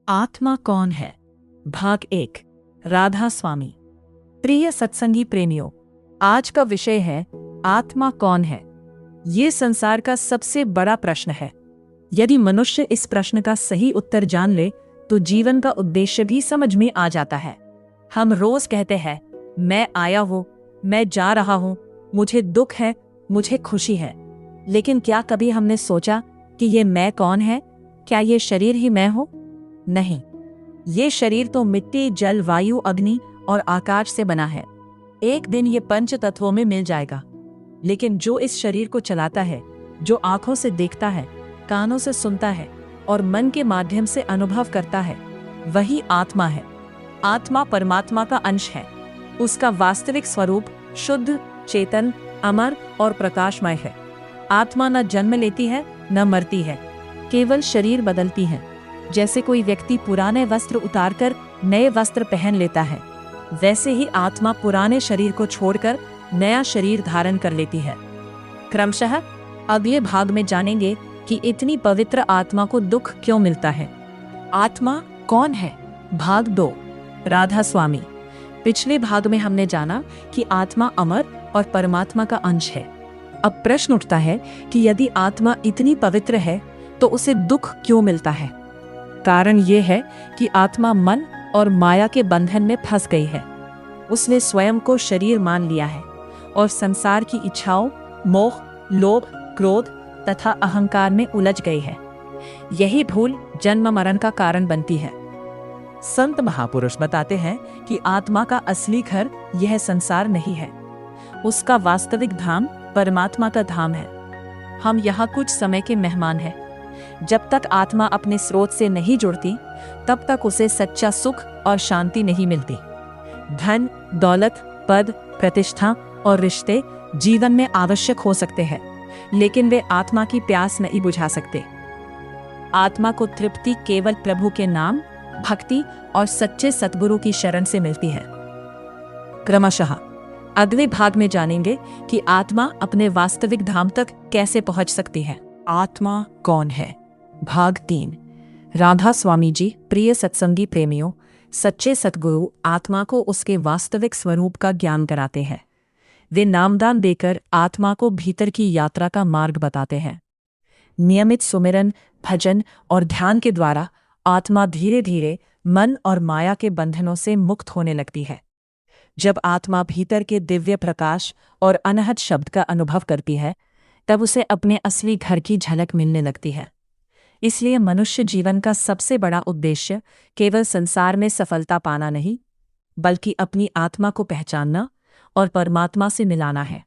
आत्मा कौन है? भाग 1। राधा स्वामी। प्रिय सत्संगी प्रेमियों, आज का विषय है आत्मा कौन है। ये संसार का सबसे बड़ा प्रश्न है। यदि मनुष्य इस प्रश्न का सही उत्तर जान ले तो जीवन का उद्देश्य भी समझ में आ जाता है। हम रोज कहते हैं, मैं आया हूं, मैं जा रहा हूं, मुझे दुख है, मुझे खुशी है। लेकिन क्या कभी हमने सोचा कि ये मैं कौन है? क्या ये शरीर ही मैं हूं? नहीं, ये शरीर तो मिट्टी, जल, वायु, अग्नि और आकाश से बना है। एक दिन ये पंच तत्वों में मिल जाएगा। लेकिन जो इस शरीर को चलाता है, जो आंखों से देखता है, कानों से सुनता है और मन के माध्यम से अनुभव करता है, वही आत्मा है। आत्मा परमात्मा का अंश है। उसका वास्तविक स्वरूप शुद्ध, चेतन, अमर और प्रकाशमय है। आत्मा न जन्म लेती है, न मरती है, केवल शरीर बदलती है। जैसे कोई व्यक्ति पुराने वस्त्र उतारकर नए वस्त्र पहन लेता है, वैसे ही आत्मा पुराने शरीर को छोड़कर नया शरीर धारण कर लेती है। क्रमशः अगले भाग में जानेंगे कि इतनी पवित्र आत्मा को दुख क्यों मिलता है। आत्मा कौन है? भाग 2। राधा स्वामी। पिछले भाग में हमने जाना कि आत्मा अमर और परमात्मा का अंश है। अब प्रश्न उठता है कि यदि आत्मा इतनी पवित्र है तो उसे दुख क्यों मिलता है? कारण यह है कि आत्मा मन और माया के बंधन में फंस गई है। उसने स्वयं को शरीर मान लिया है और संसार की इच्छाओं, मोह, लोभ, क्रोध तथा अहंकार में उलझ गई है। यही भूल जन्म मरण का कारण बनती है। संत महापुरुष बताते हैं कि आत्मा का असली घर यह संसार नहीं है। उसका वास्तविक धाम परमात्मा का धाम है। हम यहाँ कुछ समय के मेहमान हैं। जब तक आत्मा अपने स्रोत से नहीं जुड़ती, तब तक उसे सच्चा सुख और शांति नहीं मिलती। धन, दौलत, पद, प्रतिष्ठा और रिश्ते जीवन में आवश्यक हो सकते हैं, लेकिन वे आत्मा की प्यास नहीं बुझा सकते। आत्मा को तृप्ति केवल प्रभु के नाम, भक्ति और सच्चे सद्गुरु की शरण से मिलती है। क्रमशः अगले भाग में जानेंगे कि आत्मा अपने वास्तविक धाम तक कैसे पहुंच सकती है। आत्मा कौन है? भाग 3। राधा स्वामी जी। प्रिय सत्संगी प्रेमियों, सच्चे सद्गुरु आत्मा को उसके वास्तविक स्वरूप का ज्ञान कराते हैं। वे नामदान देकर आत्मा को भीतर की यात्रा का मार्ग बताते हैं। नियमित सुमिरन, भजन और ध्यान के द्वारा आत्मा धीरे धीरे मन और माया के बंधनों से मुक्त होने लगती है। जब आत्मा भीतर के दिव्य प्रकाश और अनहद शब्द का अनुभव करती है, तब उसे अपने असली घर की झलक मिलने लगती है। इसलिए मनुष्य जीवन का सबसे बड़ा उद्देश्य केवल संसार में सफलता पाना नहीं, बल्कि अपनी आत्मा को पहचानना और परमात्मा से मिलाना है।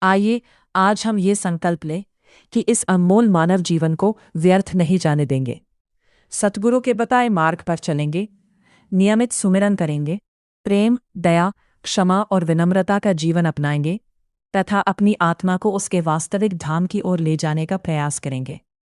आइए आज हम ये संकल्प लें कि इस अनमोल मानव जीवन को व्यर्थ नहीं जाने देंगे। सतगुरु के बताए मार्ग पर चलेंगे, नियमित सुमिरन करेंगे, प्रेम, दया, क्षमा और विनम्रता का जीवन अपनाएंगे तथा अपनी आत्मा को उसके वास्तविक धाम की ओर ले जाने का प्रयास करेंगे।